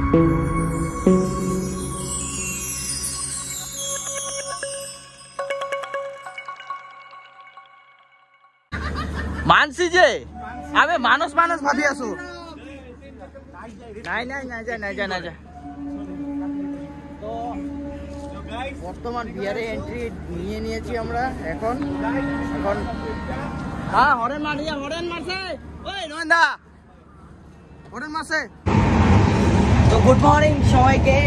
মানছি যে আমি মানুষ ভাবি আছো নাই তো বর্তমান বিহারে এন্ট্রি নিয়ে নিয়েছি আমরা এখন হ্যাঁ হরেন মারছে ওই নয়নদা হরেন মারছে। তো গুড মর্নিং সবাইকে,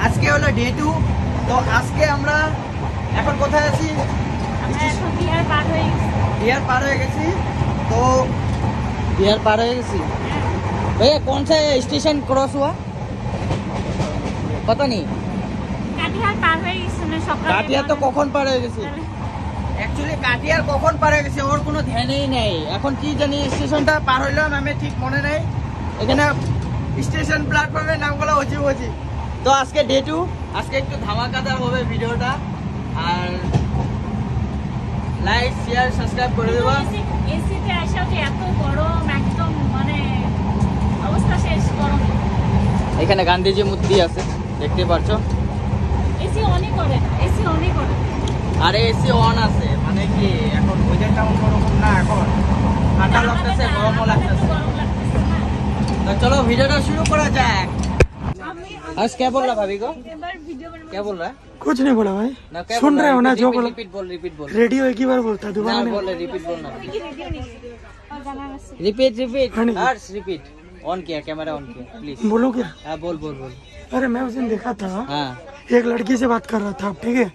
আজকে হলো ডে 2। তো আজকে আমরা এখন কোথায় আছি? बिहार पार हो गए तो बिहार पार हो गए भैया। कौन सा स्टेशन क्रॉस हुआ पता नहीं। কাটিয়ার তো কখন পার হয়ে গেছে, অ্যাকচুয়ালি কাটিয়ার কখন পার হয়ে গেছে ওর কোনো ধ্যানই নেই। এখন কি জানি স্টেশনটা পার হইলাম আমি ঠিক মনে নেই। এখানে স্টেশন প্ল্যাটফর্মের নামগুলো অজি। তো আজকে ডে 2, আজকে একটু ধামাকাদার হবে ভিডিওটা। আর লাইক শেয়ার সাবস্ক্রাইব করে দেবা। এসিতে আসাও যে এত গরম, একদম মানে অবস্থা শেষ গরম। এখানে গান্ধীজি মূর্তি আছে দেখতে পাচ্ছো। এসি অনই করে না, এসি অনই করে। আরে এসি অন আছে মানে কি এখন ওয়েদারটা অন্যরকম না, এখন ঠান্ডা লাগতেছে গরমও লাগতেছে। তো চলো ভিডিওটা শুরু করা যাক। आज क्या बोल रहा भाभी को? क्या बोल रहा है? कुछ नहीं बोला भाई, सुन रहे हो ना जो बोला। रिपीट बोल रेडियो एक ही बार बोलता है, दोबारा नहीं बोल। रिपीट बोलना, रिपीट हर्ष रिपीट। ऑन किया, कैमरा ऑन किया प्लीज। बोलो क्या? हाँ बोल। अरे मैं उस दिन देखा था, हाँ एक लड़की से बात कर रहा था, ठीक है?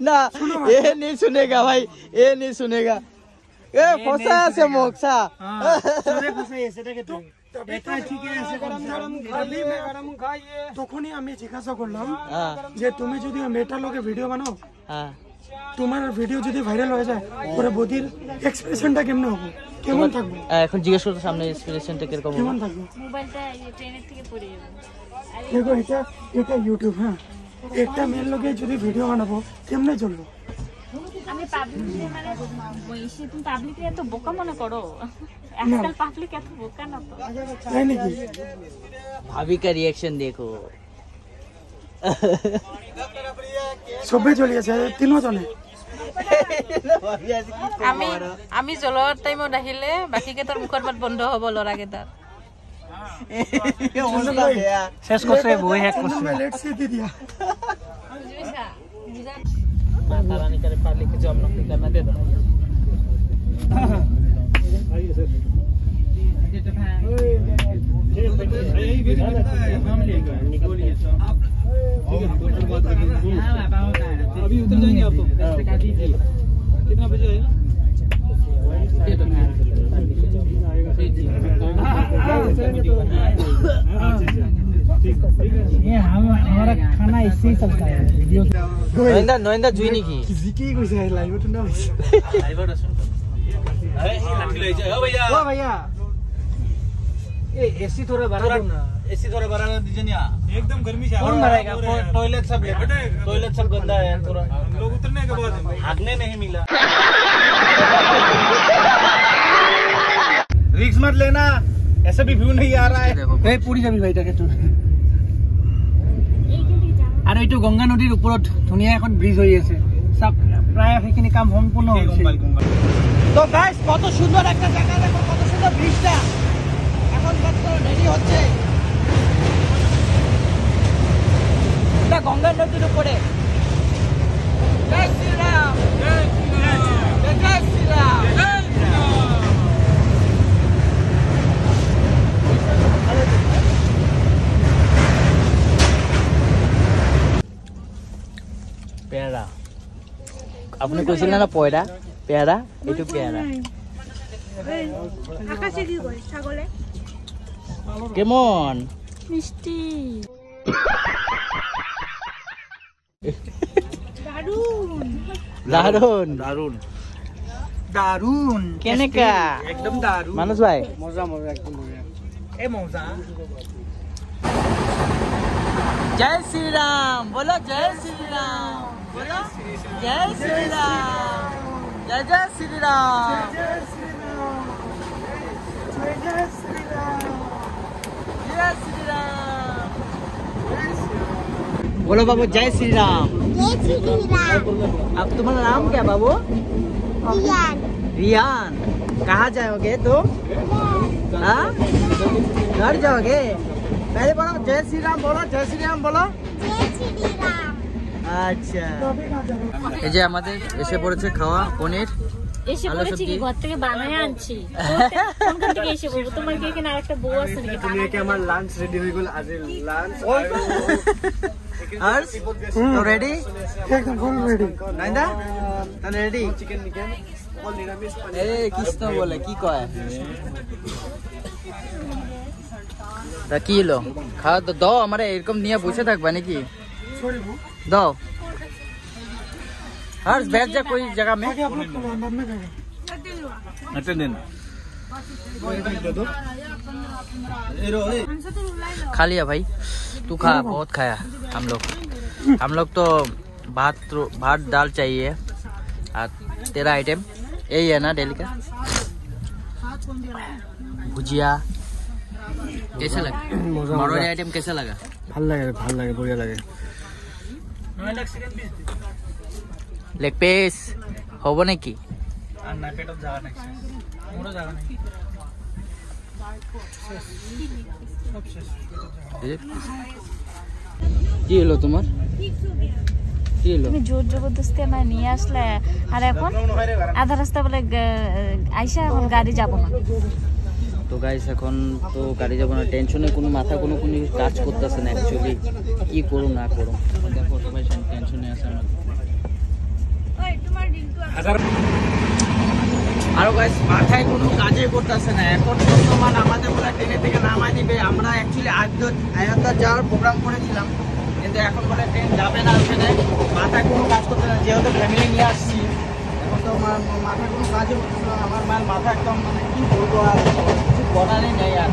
ना ये नहीं सुनेगा भाई, ये नहीं सुनेगा। ए फसा से मोक्सा তখনই আমি জিজ্ঞাসা করলাম যে তুমি যদি মেয়েটার লোকে ভিডিও বানাও, তোমার ভিডিও যদি ভাইরাল হয়ে যায় পরে বদির এক্সপ্রেশনটা কেমন হবে, কেমন থাকবে? এখন জিজ্ঞেস করতে সামনে এক্সপ্রেশনটা কিরকম কেমন থাকবে? মোবাইলটা ট্রেনের থেকে পড়ে যাবে। দেখো এটা ইউটিউব, হ্যাঁ একটা মেয়ের লোকে যদি ভিডিও বানাবো কেমনে চলবে? আমি পাবলিক মানে বইছি, তুমি পাবলিককে এত বোকা মনে করো? আজকাল পাবলিক এত বোকা না তো, তাই নাকি? भाभी का रिएक्शन देखो। সবে চলে গেছে তিনজনে। আমি জলৰ টাইমত আহিলে বাকীকেইটাৰ মুখৰ পাত বন্ধ হ'ব, ল'ৰাকেইটাৰ শেষ করছে বই হ্যাক করছে। लेट से दे दिया। माता रानी करे पढ़ लिख के जॉब नौकरी करना दे दो। अभी उतर जाएंगे आप तो? कितना बजे आएगा? ये हमारा खाना इससे ही चलता है। नोइंदा जुइनी की किसी की कोई से लाइव तो ना लाइव सुन। अरे लड़की ले जाओ भैया। ओ भैया ये एसी थोड़ा बढ़ा दो ना, एसी थोड़ा बढ़ा दीजिए ना। एकदम गर्मी से कौन मरेगा? टॉयलेट सब गंदा है थोड़ा। लोग उतरने के बाद भागने नहीं मिला। रिस्क मत लेना, ऐसा भी व्यू नहीं आ रहा है। এই পুরি যাবি ভাই তাকে তো। আৰু এইটো গংগা নদীৰ ওপৰত ধুনীয়া এখন ব্ৰিজ হৈ আছে, সব প্রায় সেইখিনি কাম সম্পূর্ণ হৈছে। তো গাইস কত সুন্দর একটা জায়গা, দেখো কত সুন্দর ব্রিজটা এখন কত রেডি হচ্ছে। এটা গঙ্গা নদীর উপরে। জয় শ্রীরাম, জয় শ্রীরাম, জয় শ্রীরাম, জয় শ্রীরাম। পেয়ারা আপনি কইছিলেন না পয়রা, পেয়ারা এইটো পেয়ারা। আকাশে কি কয় ছাগলে? কেমন মিষ্টি, দারুন দারুন দারুন দারুন কেনেকা একদম দারুন মানুষ ভাই, মজা মজা একদম মজা। এ মজা। जय श्री राम बोलो, जय श्री राम बोलो, जय श्री राम, जय जय श्री राम, जय श्री राम, जय श्री राम, जय बोलो बाबू जय श्री राम। जय श्री राम। अब तुम्हारा नाम क्या बाबू? रियान। रियान। कहाँ जाओगे तो? हाँ? घर जाओगे? पहले बोलो जय श्री राम बोलो, जय श्री राम बोलो। जय श्री राम। আচ্ছা এই যে আমাদের এসে পড়েছে খাওয়া পনির এসে পড়েছি কি ঘর থেকে বানায় আনছি কোনখান থেকে এসে বলবো তোমার কি এখানে আরেকটা বউ আছে নাকি তুমি কি আমার লাঞ্চ রেডি হয়ে গেল আজ লাঞ্চ আর তো রেডি একদম ফুল রেডি নাইদা তাহলে রেডি চিকেন নিকেন অল নিরামিষ এ কৃষ্ণ বলে কি কয় তা কি হলো খাওয়া তো দাও আমারে এরকম নিয়ে বসে থাকবা নাকি দাও हर्ष बैठ जा कोई जगह में खा लिया भाई तू खा बहुत खाया हम लोग तो भात दाल चाहिए और तेरा आइटम यही है ना डेली का भुजिया कैसा लगा मरोड़ी आइटम कैसा लगा ভাল লাগে বঢ়িয়া লাগে लेग पीस होबो नाকি আর না পেটত জায়গা নাই মোরও জায়গা নাই সব শেষ কি হলো তোমার কি হলো তুমি জোর জবরদস্তি আমায় নিয়ে আসলে আর এখন আধা রাস্তা বলে আইসা এখন গাড়ি যাব না তো গাইস এখন তো গাড়ি যাব না টেনশনে কোনো মাথা কোনো কাজ করতেছে না অ্যাকচুয়ালি কি করব না করব দেখো সবাই টেনশনে আছে আমার আরো গাইস মাথায় কোনো কাজই করতেছে না এখন বর্তমান আমাদের বলে ট্রেনে থেকে নামাই দিবে আমরা অ্যাকচুয়ালি আয়োধ্যা যাওয়ার প্রোগ্রাম করেছিলাম কিন্তু এখন বলে ট্রেন যাবে না ওখানে মাথায় কোনো কাজ করতে না যেহেতু ফ্যামিলি নিয়ে আসছি এখন তো মাথায় কোনো কাজই করতেছে না আমার মায়ের মাথা একদম মানে কি বলবো আর কিছু বলারই নেই আর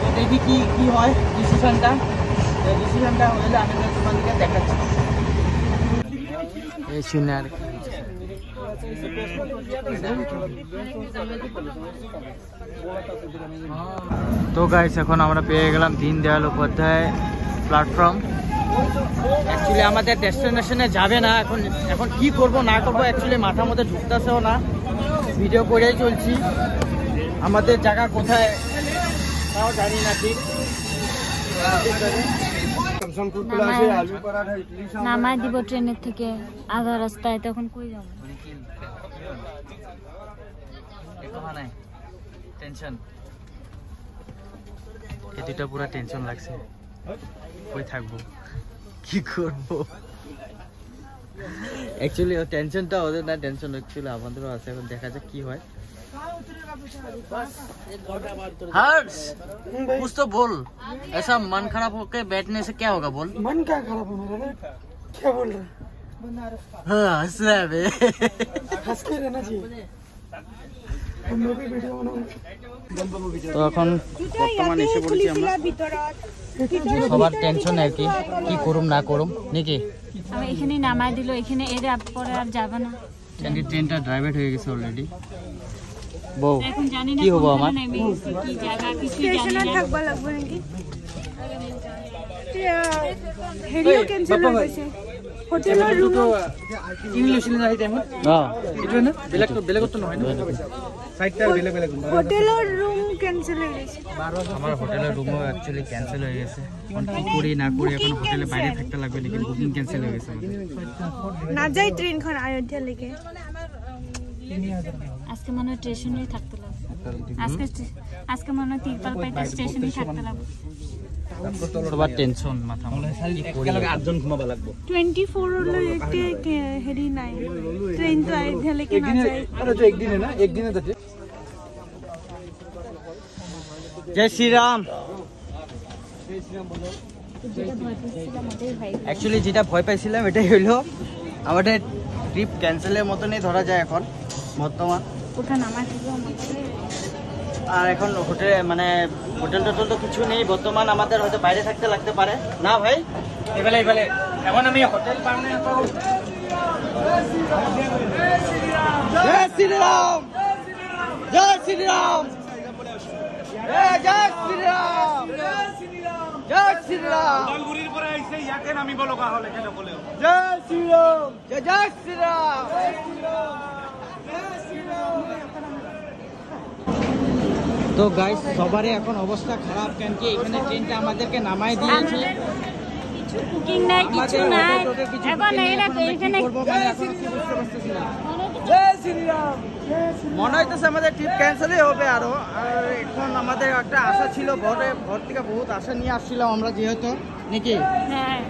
তো দেখি কি হয় ডিসিশনটা হলে আমি তোমাদেরকে দেখাচ্ছি এই শুনে আর তো গাইস এখন আমরা পেয়ে গেলাম দীনদয়াল উপাধ্যায় প্ল্যাটফর্ম অ্যাকচুয়ালি আমাদের ডেস্টিনেশনে যাবে না এখন কি করব না করব অ্যাকচুয়ালি মাথার মধ্যে ঢুকতেছেও না ভিডিও করেই চলছি আমাদের জায়গা কোথায় তাও জানি না ঠিক নামাই দিব ট্রেনের থেকে আধা রাস্তায় তখন কই যাবো টেনশন এদিকটা পুরো টেনশন লাগছে কই থাকবো কি করব एक्चुअली टेंशनটা ওদের না টেনশন एक्चुअली আমাদেরও আছে এখন দেখা যাক কি হয় हर्ष कुछ तो बोल ऐसा मन खराब होकर बैठने से क्या होगा बोल मन क्या खराब है मेरा क्या बोल रहा हाँ हंस रहा है बे हंसते रहना चाहिए हम लोग भी वीडियो बनाऊंगे তো এখন বর্তমানে এসে পড়েছি আমরা সবার টেনশন আর কি করুম না করুম নাকি আমি এখানে নামাই দিল এখানে এর পরে আর যাবে না ট্রেনটা ড্রাইভেট হয়ে গেছে অলরেডি বউ এখন জানি না কি হবো আমার কি জায়গা কিছু জানি না থাকবা লাগবে নাকি হেরিও ক্যান্সেল হয়ে গেছে হোটেলের রুম ইংলিশ না এই টাইমত হ্যাঁ এটা না বেলেগ তো নহয় না সাইডটা বেলেগ হোটেলের রুম ক্যান্সেল হয়ে গেছে আমার হোটেলের রুমও অ্যাকচুয়ালি ক্যান্সেল হয়ে গেছে এখন কি করি না করি এখন হোটেলে বাইরে থাকতে লাগবে लेकिन বুকিং ক্যান্সেল হয়ে গেছে না যাই ট্রেন খন অযোধ্যা লেগে আজকে মনে হয় স্টেশনেই থাকতে লাগবে আজকে মনে হয় তিরপাল পাইতে স্টেশনেই থাকতে লাগবে সবার টেনশন মাথা একেলগে 8 জন ঘুমাবা লাগবো 24 হলো একটা হেরি নাই ট্রেন তো অযোধ্যা লেগে না যায় আরে তো একদিনে না একদিনে তো जय श्री राम एक्चुअली যেটা ভয় পাইছিলাম এটাই হলো আমাদের ট্রিপ ক্যান্সেলের মতনই ধরা যায় এখন বর্তমান কোথায় নামাই দিব আর এখন হোটেলে মানে হোটেল টোটেল তো কিছু নেই বর্তমান আমাদের হয়তো বাইরে থাকতে লাগতে পারে না ভাই এবেলে এখন আমি হোটেল পাওনে তো जय श्री राम जय श्री राम जय श्री राम जय श्री राम লালগুড়ির পরে আইছে আমি বলো কাহলে কেন বলে জয় শ্রীরাম জয় শ্রীরাম। তো গাইস সবারই এখন অবস্থা খারাপ, কেন কি এখানে ট্রেনটা আমাদেরকে নামাই দিয়েছে। কিছু কুকিং নাই, কিছু নাই। এখন এখানে মনে হইতেছে আমাদের ট্রিপ ক্যান্সেলই হবে আরো। আর এখন আমাদের একটা আশা ছিল, ঘর থেকে বহুত আশা নিয়ে আসছিলাম আমরা যেহেতু, নাকি? হ্যাঁ,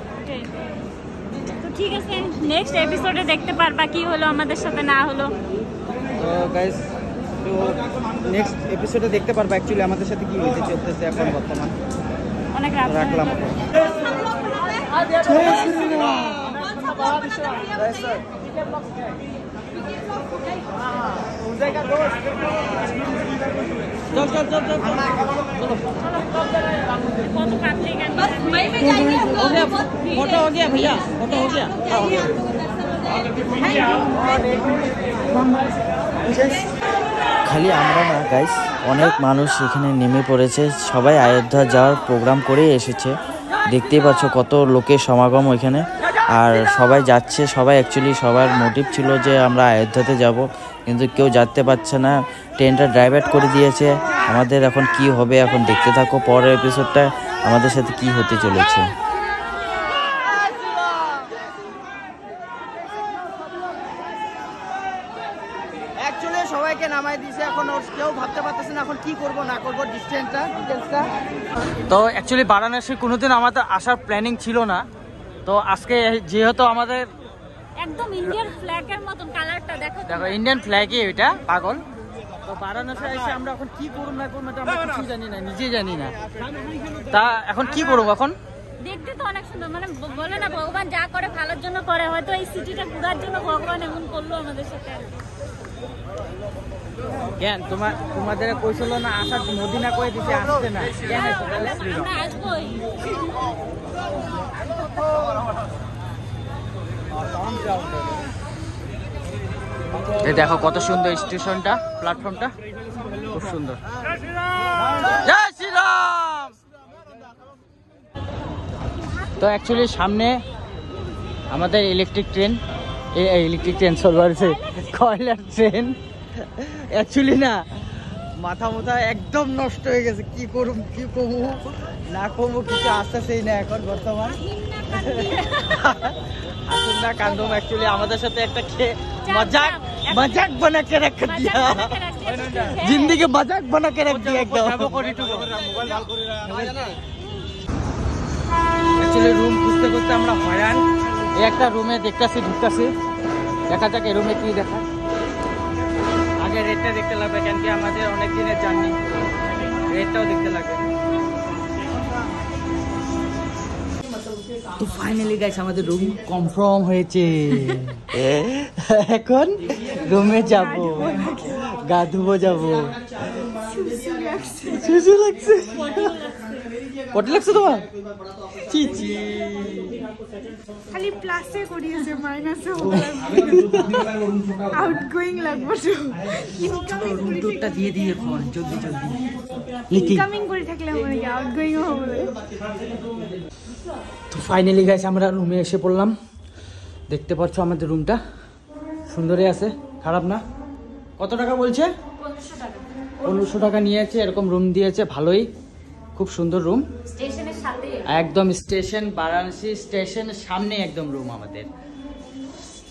তো ঠিক আছে, নেক্সট এপিসোডে দেখতে পারবা কি হলো আমাদের সাথে না হলো। তো গাইস তো নেক্সট এপিসোডে দেখতে পারবা অ্যাকচুয়ালি আমাদের সাথে কি হইতে চলতেছে এখন বর্তমান। অনেক রাত রাখলাম। फोटो हो गया भैया, फोटो हो गया। খালি আমরা না গাইস, অনেক মানুষ এখানে নেমে পড়েছে, সবাই অযোধ্যা যাওয়ার প্রোগ্রাম করেই এসেছে। দেখতেই পাচ্ছ কত লোকের সমাগম ওইখানে, আর সবাই যাচ্ছে। সবাই অ্যাকচুয়ালি সবার মোটিভ ছিল যে আমরা অযোধ্যাতে যাব, কিন্তু কেউ যেতে পারছে না, ট্রেনটা ডাইভার্ট করে দিয়েছে। আমাদের এখন কি হবে, এখন দেখতে থাকো পরের এপিসোডটা আমাদের সাথে কি হতে চলেছে। অ্যাকচুয়ালি সবাইকে নামাই দিয়েছে, এখন ওর কেউ ভাবতে পারতেছে না এখন কি করব না করব ডিসটেন্সটা। তো অ্যাকচুয়ালি বারাণসী কোনোদিন আমাদের আসার প্ল্যানিং ছিল না, তো আজকে যেহেতু আমাদের একদম ইন্ডিয়ান ফ্ল্যাগের মতন কালারটা দেখো, ইন্ডিয়ান ফ্ল্যাগই ওইটা পাগল। তো বারাণসী এসে আমরা এখন কি করব না করব এটা আমরা কিছু জানি না, নিজেই জানি না। তা এখন কি করব? এখন দেখতে তো অনেক সুন্দর, মানে বলে না ভগবান যা করে ভালোর জন্য করে, হয়তো এই সিটিটা ঘোরার জন্য ভগবান এমন করলো আমাদের সাথে। কেন তোমাদের কইছিল না আসার, মোদি না কয়ে দিতে আসছে না, কেন আমরা আসবোই। দেখো কত সুন্দর স্টেশনটা, প্ল্যাটফর্মটা খুব সুন্দর। জয় শ্রীরাম। তো অ্যাকচুয়ালি সামনে আমাদের ইলেকট্রিক ট্রেন চলছে, কয়লার ট্রেন। অ্যাকচুয়ালি না মাথা একদম নষ্ট হয়ে গেছে, কি করুম কি কমু না কমু কিছু আসতেছেই না এখন বর্তমান। আসুন না কান্দম, অ্যাকচুয়ালি আমাদের সাথে একটা मजाक बना के रख दिया, जिंदगी मजाक बना के रख दिया एकदम। एक्चुअली रूम খুঁজতে খুঁজতে আমরা হয়রান। এই একটা রুমে দেখতেছি, ঢুকতেছি, দেখা যাক এই রুমে কি দেখা। আগে রেটটা দেখতে লাগবে, কেন কি আমাদের অনেক দিনের জার্নি, রেটটাও দেখতে লাগবে। তো ফাইনালি গাইস আমাদের রুম কনফার্ম হয়েছে। এখন রুমে যাব, গা ধুবো যাবো। সুসু লাগছে, পটি লাগছে তোমার? চিচি খালি প্লাসে করিয়েছে, মাইনাসে আউটগোয়িং লাগবে। রুম টুরটা দিয়ে দিয়ে ফোন জলদি জলদি ইনকামিং করে থাকলে হবে নাকি আউটগোয়িং হবে। তো ফাইনালি গাইস আমরা রুমে এসে পড়লাম। দেখতে পাচ্ছ আমাদের রুমটা সুন্দরই আছে, খারাপ না। কত টাকা বলছে? 1500 টাকা নিয়েছে, এরকম রুম দিয়েছে, ভালোই, খুব সুন্দর রুম। স্টেশনের সাথে একদম স্টেশন, বারাণসী স্টেশনের সামনে একদম রুম আমাদের।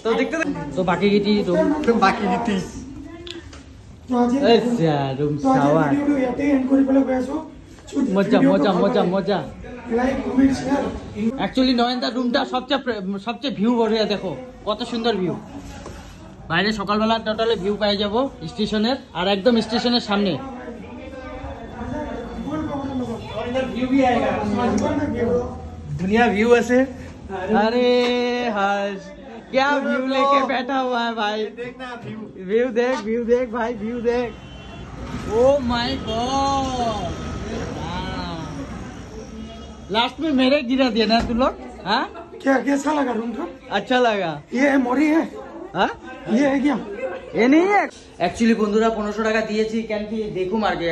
তো দেখতে তো বাকি গিটি রুম, বাকি গিটি রুম সাওয়ার, মজা মজা মজা মজা। অ্যাকচুয়ালি নয়নদার রুমটা সবচেয়ে ভিউ বড়িয়া, দেখো কত সুন্দর ভিউ। বাইরে সকালবেলা টোটালি ভিউ পেয়ে যাবো স্টেশনের, আর একদম স্টেশনের সামনে। दुनिया व्यू ऐसे। अरे हर्ष क्या व्यू लेके बैठा हुआ है भाई, व्यू देख भाई, व्यू देख। ओ माय गॉड, लास्ट में मेरे गिरा दिया ना तुम लोग। हाँ क्या कैसा लगा रूम का? अच्छा लगा। ये है मोरी है? हाँ ये है क्या? ये नहीं है एक्चुअली। বন্ধুরা 1500 টাকা দিয়েছি, কেন কি দেখুম আর কি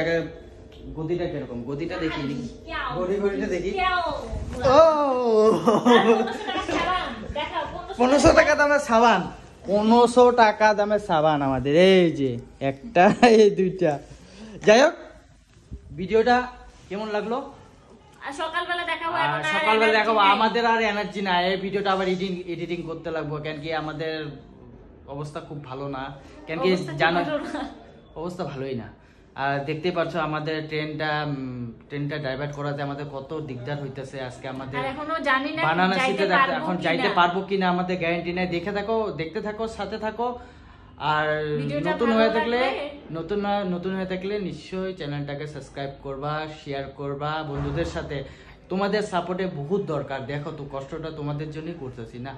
গদিটা কিরকম, গদিটা দেখি ক্যাও। গদিটা দেখি। ক্যাও। ও 1500 টাকা পনেরোশো টাকা সাবান, দেখাও, 1500 দামের সাবান, 1500 টাকা দামের সাবান আমাদের, এই যে একটা এই দুইটা। যাই হোক, ভিডিওটা কেমন লাগলো? আর সকালবেলা দেখাবো, আর এখন আর সকালবেলা energy দেখাবো, নেই। আমাদের আর এনার্জি নাই, এই ভিডিওটা আবার এডিটিং করতে লাগবো, কেন কি আমাদের অবস্থা খুব ভালো না, কেন কি অবস্থা কি জানো ভালো না? অবস্থা ভালোই না। আর দেখতেই পাচ্ছ আমাদের ট্রেনটা ডাইভার্ট করাতে আমাদের কত দিকদার হইতেছে আজকে। আমাদের আর এখনো জানি না বানারসিতে যাইতে পারবো এখন কিনা। যাইতে পারবো কিনা আমাদের গ্যারান্টি নাই। দেখতে থাকো, সাথে থাকো। আর ভিডিওটা নতুন ভালো হয়ে থাকলে লাগলে- নতুন হয়ে থাকলে নিশ্চয়ই চ্যানেলটাকে সাবস্ক্রাইব করবা, শেয়ার করবা বন্ধুদের সাথে। তোমাদের সাপোর্টে বহুত দরকার। দেখো তো কষ্টটা তোমাদের জন্যই করতেছি না,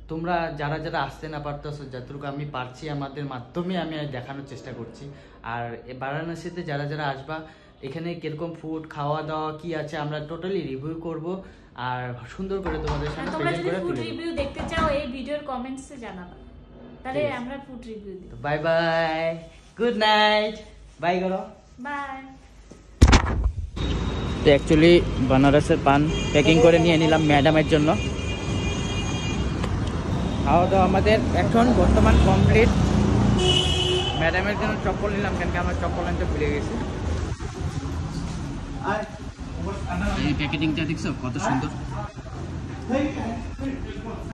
তোমরা যারা যারা আসতে না পারতেছো, যতটুকু আমি পারছি আমাদের মাধ্যমে আমি দেখানোর চেষ্টা করছি। আর বারাণসীতে যারা যারা আসবা, এখানে কিরকম ফুড খাওয়া দাওয়া কি আছে আমরা টোটালি রিভিউ করব, আর সুন্দর করে তোমাদের আর সামনে তোমরা প্রেজেন্ট যদি করে ফুড তুলে রিভিউ দেখতে চাও এই ভিডিওর কমেন্টসে জানাবা, তাহলে আমরা ফুড রিভিউ দিই। Bye bye, good night, bye করো। বাই। তো অ্যাকচুয়ালি বানারসের পান প্যাকিং করে নিয়ে নিলাম ম্যাডামের জন্য। খাওয়া দাওয়া আমাদের এখন বর্তমান কমপ্লিট। ম্যাডামের জন্য চপ্পল নিলাম, কেন কি আমার চপ্পল আনতে ভুলে গেছি। এই প্যাকেটিংটা দেখছো কত সুন্দর।